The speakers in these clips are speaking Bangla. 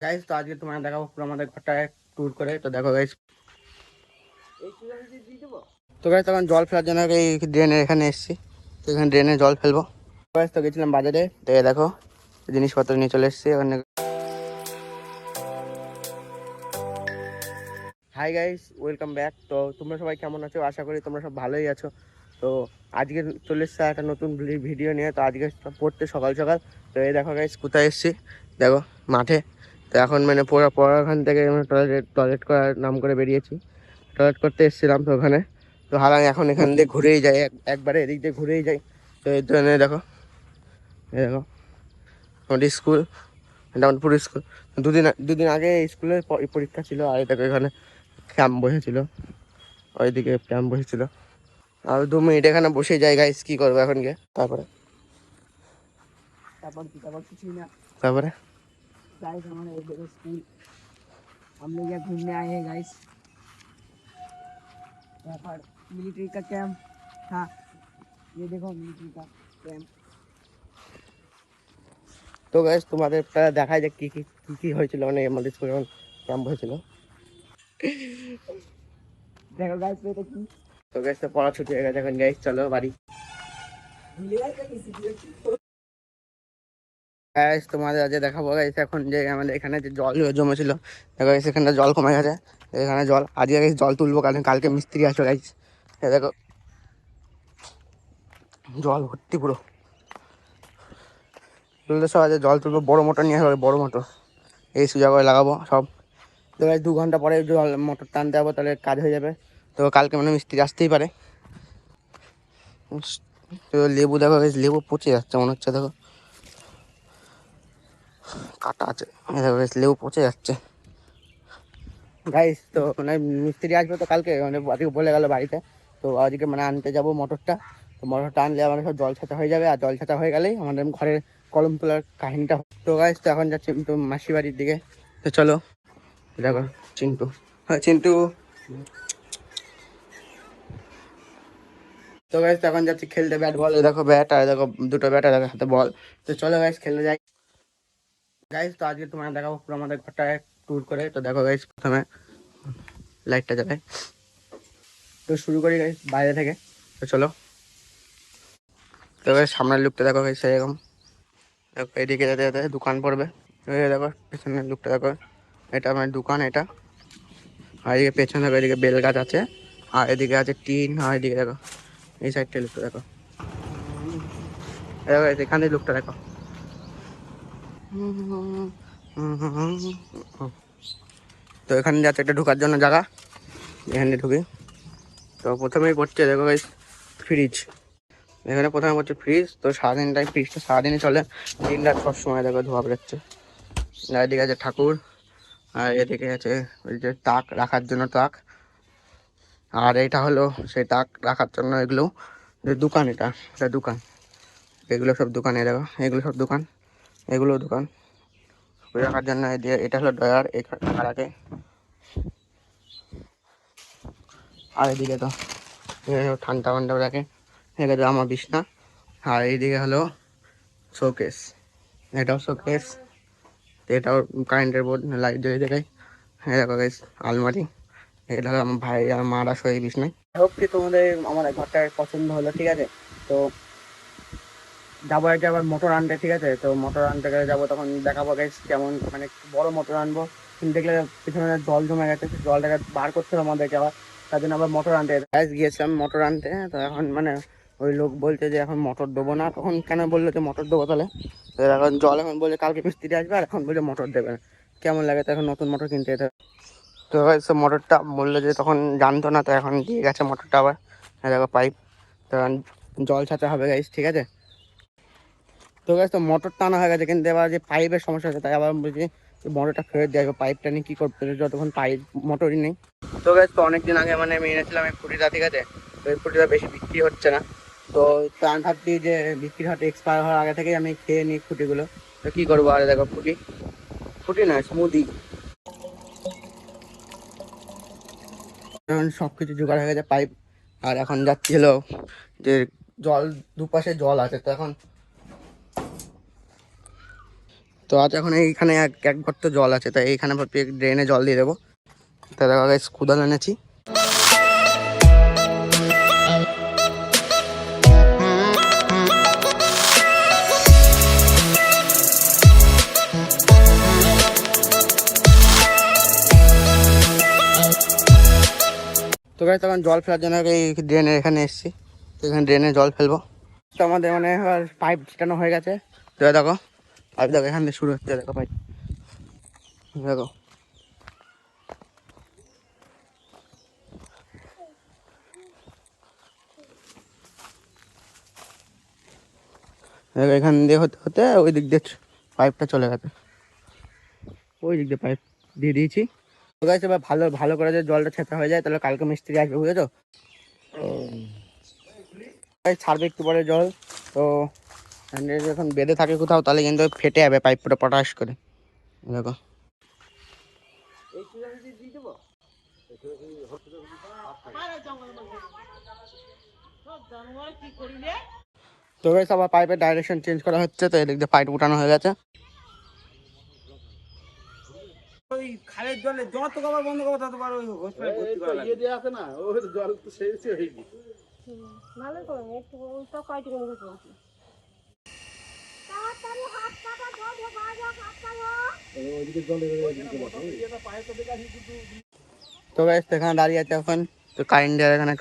গাইস তো আজকে তোমার দেখাবো পুরো আমাদের ঘরটায় ট্যুর করে। তো দেখো গাইস, তো গাইস তখন জল ফেলার জন্য এই ড্রেনের এখানে এসেছি। তো এখানে ড্রেনে জল ফেলবো। গাইস তো গেছিলাম বাজারে, তো এই দেখো জিনিসপত্র নিয়ে চলে এসেছি ওখানে। Hi guys, welcome back. তো তোমরা সবাই কেমন আছো? আশা করি তোমরা সব ভালোই আছো। তো আজকে চলে এসছে একটা নতুন ভিডিও নিয়ে। তো আজকে পড়তে সকাল সকাল, তো এই দেখো গাইস কোথায় এসেছি, দেখো মাঠে। তো এখন মানে পড়াখান থেকে টয়লেট করার নাম করে বেরিয়েছি। টয়লেট করতে এসেছিলাম তো ওখানে। তো হারাং এখন এখান দিয়ে ঘুরেই যাই, একবারে এদিক দিয়ে ঘুরেই যাই। তো এই জন্য দেখো, এই দেখো আমাদের স্কুল, এটা আমাদের পুরো স্কুল। দুদিন আগে স্কুলের পরীক্ষা ছিল, আর দেখো এখানে ক্যাম্প বসেছিল, ওইদিকে ক্যাম্প বসেছিল। আর 2 মিনিট এখানে বসে যাই গাইস, কি করবো এখন গিয়ে। তারপরে কিছুই না। তারপরে गाइस हमारे एक देखो स्कूल, हम लोग यहाँ घूमने आए हैं गाइस। यहाँ पर मिलिट्री का कैंप था, ये देखो मिलिट्री का कैंप। তো গাইস তোমাদের দেখাই যে কি কি কি কি হয়েছিল, মানে আমাদের স্কুলে যখন ক্যাম্প হয়েছিল। দেখো গাইস এটা কি। তো গাইস তো পড়া ছুটি হয়ে গেছে, এখন গাইস চলো বাড়ি। গাইস তোমাদের আজকে দেখাবো গাইস এখন যে আমাদের এখানে যে জল জমেছিল, দেখো গাইস এখানে জল কমে গেছে। এখানে জল আজকে গাইস জল তুলবো, কারণ কালকে মিস্ত্রি আসবে গাইস। দেখো জল ভর্তি পুরো, তুলতে সব আছে। জল তুলবো, বড় মোটর নিয়ে আসবে, বড় মোটর এই সোজা করে লাগাবো সব। তো গাইস 2 ঘন্টা পরে জল মোটর টানতে যাবো, তাহলে কাজ হয়ে যাবে। তো কালকে মানে মিস্ত্রি আসতেই পারে। তো লেবু দেখো গাইস, লেবু পচে যাচ্ছে মনে হচ্ছে, দেখো কাটা আছে। দেখো গাইস লেবু পচে যাচ্ছে গাইস। তো মানে মিস্ত্রি আসবে তো কালকে, মানে আজকে বলে গেল বাড়িতে। তো আজকে মানে আনতে যাবো মোটরটা। তো মোটরটা আনলে আমাদের সব জল ছাঁচা হয়ে যাবে, আর জল ছাঁচা হয়ে গেলেই আমাদের ঘরের কলম তোলার কাহিনীটা। তো গাইস তো এখন যাচ্ছি তো মাসি বাড়ির দিকে। তো চলো দেখো চিন্টু, হ্যাঁ চিন্টু। তো গাইস এখন যাচ্ছি খেলতে ব্যাট বল, দেখো ব্যাট, আর দেখো দুটো ব্যাট, আর দেখো হাতে বল। তো চলো গাইস খেলতে যাই। গাইস তো আজকে তোমার দেখাবো পুরো আমাদের ঘরটায় ট্যুর করে। তো দেখো গাইস প্রথমে লাইটটা জ্বালাই। তো শুরু করি গাইস বাইরে থেকে। তো চলো। তো গাইস সামনের লুকটা দেখো গাইস এরকম। দেখো এদিকে যেতে যেতে দোকান পড়বে। এই দেখো পেছনের লুকটা দেখো, এটা আমার দোকান এটা। আর এদিকে পেছনে দেখো, এদিকে বেল গাছ আছে, আর এদিকে আছে টিন। আর এদিকে দেখো এই সাইডটা লুকটা দেখো, দেখো এখানে লুকটা দেখো। তো এখানে যাচ্ছে একটা ঢোকার জন্য জায়গা, এখানে ঢুকি। তো প্রথমেই পড়ছে দেখো গাইস ফ্রিজ। এখানে প্রথমে পড়ছে ফ্রিজ। তো সারাদিনটাই ফ্রিজটা সারাদিনই চলে, দিন রাত সব সময় দেখো ধোয়া বেরোচ্ছে। এদিকে আছে ঠাকুর, আর এদিকে আছে ওই যে তাক রাখার জন্য তাক। আর এটা হলো সেই তাক রাখার জন্য এগুলো যে দোকান, এটা এটা দোকান। এগুলো সব দোকানে দেখো, এগুলো সব দোকান, এগুলো দোকান রাখার জন্য। এটা হলো ড্রয়ার, এখানে রাখে। আর এদিকে তো ঠান্ডা ফান্ডা রাখে, এদিকে তো আমার বিছনা। আর এইদিকে হলো শোকেস, এটাও শোকেস। এটাও কারেন্টের বোর্ড, লাইট জ্বলে দেখায়। হ্যাঁ দেখো গাইস আলমারি, এটা হলো আমার ভাই আর মারা শোয় বিছনায়। হোক কি তোমাদের আমার ঘরটা পছন্দ হলো, ঠিক আছে। তো যাবো একটা আবার মোটর আনতে, ঠিক আছে। তো মোটর আনতে গেলে যাবো, তখন দেখাবো গাইস কেমন, মানে বড় মোটর আনবো। কিন্তু দেখলে পিছনে জল জমে গেছে, জলটাকে বার করতে হবে আমাদেরকে আবার, তার জন্য আবার মোটর আনতে গাইস গিয়েছিলাম মোটর আনতে। তো এখন মানে ওই লোক বলছে যে এখন মোটর দেবো না। তখন কেন বললো যে মোটর দেবো তাহলে? তো এখন জল এখন বলে কালকে মিস্ত্রি আসবে, আর এখন বলে মোটর দেবে না। কেমন লাগে? তো এখন নতুন মোটর কিনতে যেতে হবে। তো গাইস মোটরটা বললো যে তখন জানতো না, তো এখন দিয়ে গেছে মোটরটা আবার। দেখো পাইপ, তো এখন জল ছাড়তে হবে গাইস, ঠিক আছে। তো গাছ তো মোটর টানা হয়ে গেছে, কিন্তু এবার যে পাইপের সমস্যা আছে, তাই আবার বলছি মোটরটা ফেরত দিয়ে আসবো। পাইপটা নিয়ে কী করতে হবে যতক্ষণ পাইপ মোটরই নেই। তো গাছ তো অনেকদিন আগে মানে আমি এনেছিলাম এই ফুটিটা, ঠিক আছে। তো এই ফুটিটা বেশি বিক্রি হচ্ছে না। তো আমি ভাবছি যে বিক্রি হতে এক্সপায়ার হওয়ার আগে থেকেই আমি খেয়ে নিই ফুটিগুলো। তো কী করবো, আর দেখো ফুটি, ফুটি না স্মুদি। এখন সব কিছু জোগাড় হয়ে গেছে, পাইপ। আর এখন যাচ্ছি হলো যে জল, দুপাশে জল আছে। তো এখন তো তো আজ এখন এইখানে এক গর্ত জল আছে, তাই এইখানে ভাবছি ড্রেনে জল দিয়ে দেবো। তাই দেখো গাইস কোদাল এনেছি। তো গাইস তখন জল ফেলার জন্য এই ড্রেনের এখানে এসেছি। তো এখানে ড্রেনে জল ফেলবো। তো আমাদের মানে পাইপ ছিটানো হয়ে গেছে। তো দেখো পাইপ দেখো এখান থেকে শুরু হচ্ছে, দেখো পাইপ দেখো। এখান দিয়ে হতে হতে ওই দিক দিয়ে পাইপটা চলে গেছে, ওই দিক দিয়ে পাইপ দিয়ে দিয়েছি। তো গাইস এবার ভালো ভালো করে যদি জলটা ছেঁচা হয়ে যায় তাহলে কালকে মিস্ত্রি আসবে, বুঝেছো? ছাড়বে একটু পরে জল। তো যখন বেঁধে থাকে কোথাও তাহলে কিন্তু ফেটে যাবে পাইপ পুরো পটাশ করে, দেখো। তো গাইস আবার পাইপের ডাইরেকশন চেঞ্জ করা হচ্ছে, তো এদিক দিয়ে পাইপ উঠানো হয়ে গেছে। ওই খালের জলে যত কবার বন্ধ করবো ততবার ওই হসপিটালে ভর্তি করা লাগে। ইয়ে আছে না, ওই জল তো সেই হয়ে গেছে। ভালো করে একটু তো কয়টি করে বলছি। তাড়াতাড়ি হাত কাটা জল ভাজা হাত কাটা। ওইদিকে জলে এদিকে বসে। এটা পায়ে তো দেখাছি কিন্তু। তো গাইস এখানে দাঁড়িয়ে আছে এখন। তো কারেন্টের এখানে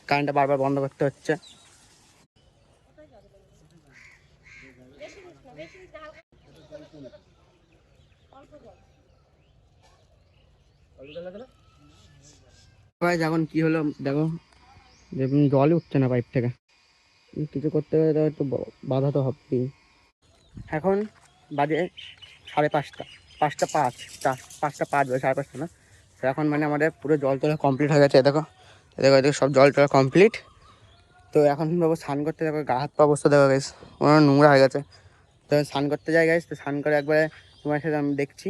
কারেন্টটা বারবার বন্ধ করতে হচ্ছে। এখন কি হলো দেখো, জলই উঠছে না পাইপ থেকে। কিছু করতে গেলে তো একটু বাধা তো হবেই। এখন বাজে 5:30, 5:05, 5:05 বাজে, 5:30 না। তো এখন মানে আমাদের পুরো জল তোলা কমপ্লিট হয়ে গেছে। দেখো দেখো দেখো সব জল তোলা কমপ্লিট। তো এখন বাবু স্নান করতে, দেখো গা হাত পা অবস্থা দেখো গাইস, ওনার নোংরা হয়ে গেছে। তো স্নান করতে যাই গাইস, তো স্নান করে একবারে তোমার সাথে আমি দেখছি,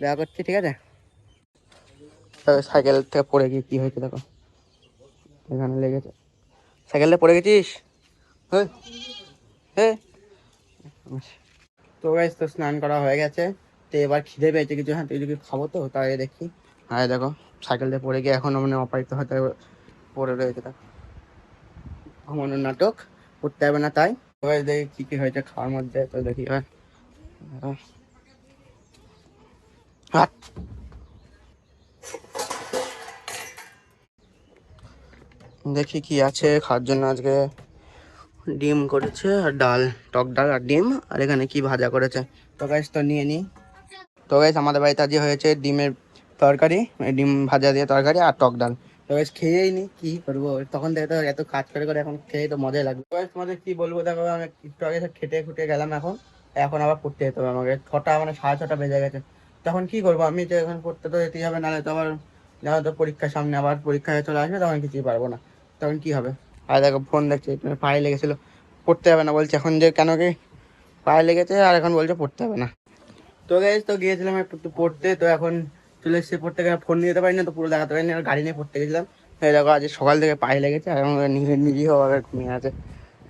দেখা করছি, ঠিক আছে? সাইকেল থেকে পড়ে গিয়ে কী হয়েছে দেখো, এখানে লেগেছে। সাইকেলটা পড়ে গেছিস? হ্যাঁ হ্যাঁ। তো গাইস তো স্নান করা হয়ে গেছে। তো এবার খিদে পেয়েছে কিছু, হ্যাঁ তুই যদি খাবো তো তাই দেখি। হ্যাঁ দেখো সাইকেলটা পড়ে গিয়ে এখনও মানে অপারিত হতে পড়ে রয়েছে, তা ঘুমানোর নাটক করতে হবে না তাই। তো গাইস দেখি কী কী হয়েছে খাওয়ার মধ্যে, তো দেখি দেখি কি আছে খাওয়ার জন্য। আজকে ডিম করেছে আর ডাল, টক ডাল আর ডিম, আর এখানে কি ভাজা করেছে। তো গাইস তো নিয়ে নিই। তো গাইস আমাদের বাড়িতে আজকে হয়েছে ডিমের তরকারি, ডিম ভাজা দিয়ে তরকারি আর টক ডাল। তো গাইস খেয়েই নি, কি করবো, তখন থেকে তো এত কাজ করে করে এখন খেয়ে তো মজাই লাগবে। তো গাইস তোমাদের কি বলবো, দেখো আমি একটু আগে খেটে খুটে গেলাম, এখন এখন আবার পড়তে যেতে হবে আমাকে। 6টা মানে 6:30 বেজে গেছে। তখন কি করবো, আমি তো এখন পড়তে তো যেতেই হবে, নাহলে তো আবার যাও তো পরীক্ষার সামনে আবার পরীক্ষায় চলে আসবে, তখন কিছুই পারবো না। তখন কি হবে? আর দেখো ফোন দেখছি, পায়ে লেগেছিল, পড়তে হবে না বলছে এখন, যে কেন কি পায়ে লেগেছে, আর এখন বলছে পড়তে হবে না। তো গাইস তো গিয়েছিলাম একটু পড়তে, তো এখন চলে এসেছি পড়তে গেলে, ফোন নিয়ে যেতে পারিনি, তো পুরো দেখাতে পারিনি, আর গাড়ি নিয়ে পড়তে গেছিলাম। এই দেখো আজ সকাল থেকে পায়ে লেগেছে, আর এখন নিজেই হবে ঘুমিয়ে আছে।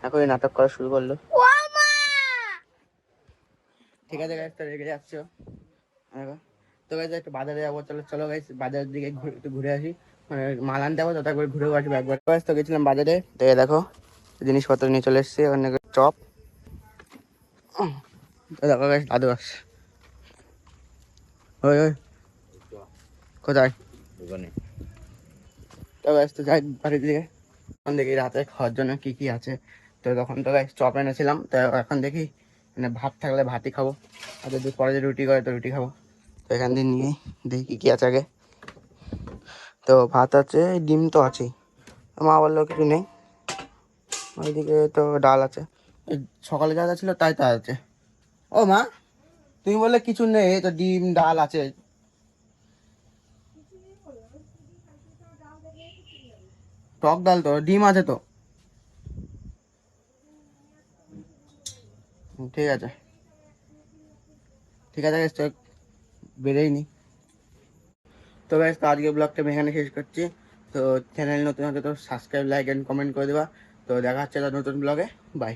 এখন এই নাটক করা শুরু করলো। ঠিক আছে গাইস, তো রেগে যাচ্ছ। তো গাইস একটু বাজারে যাবো, চলো চলো গাইস বাজারের দিকে একটু ঘুরে আসি, মানে মাল আনতে যাবো, তত একবার ঘুরেও আসবো একবার। গাইস তো গেছিলাম বাজারে, তো দেখো জিনিসপত্র নিয়ে চলে এসেছি। ওখানে চপ, দেখো গাইস দাদু আসছে। ওই ওই কোথায়? দোকানে। তো গাইস তো যাই বাড়ির দিকে, এখন দেখি রাতে খাওয়ার জন্য কি কি আছে। তো তখন তো গাইস চপ এনেছিলাম, তো এখন দেখি মানে ভাত থাকলে ভাতই খাবো, আর যদি পরে যদি রুটি করে তো রুটি খাবো। তো এখান দিয়ে নিয়ে দেখি কি কি আছে আগে। তো ভাত আছে, ডিম তো আছেই, মা বললো কিছু নেই। ওইদিকে তো ডাল আছে, সকালে যা যা ছিল তাই তাই আছে। ও মা, তুমি বললে কিছু নেই, তো ডিম ডাল আছে। টক ডাল তো, ডিম আছে তো। ঠিক আছে ঠিক আছে গাইস, তো বেরোই নি। তো গাইস তো আজকে ব্লগটা আমি এখানে শেষ করছি। তো চ্যানেল নতুন হলে তো সাবস্ক্রাইব, লাইক এন্ড কমেন্ট করে দেবা। তো দেখা হচ্ছে নতুন ব্লগে, বাই।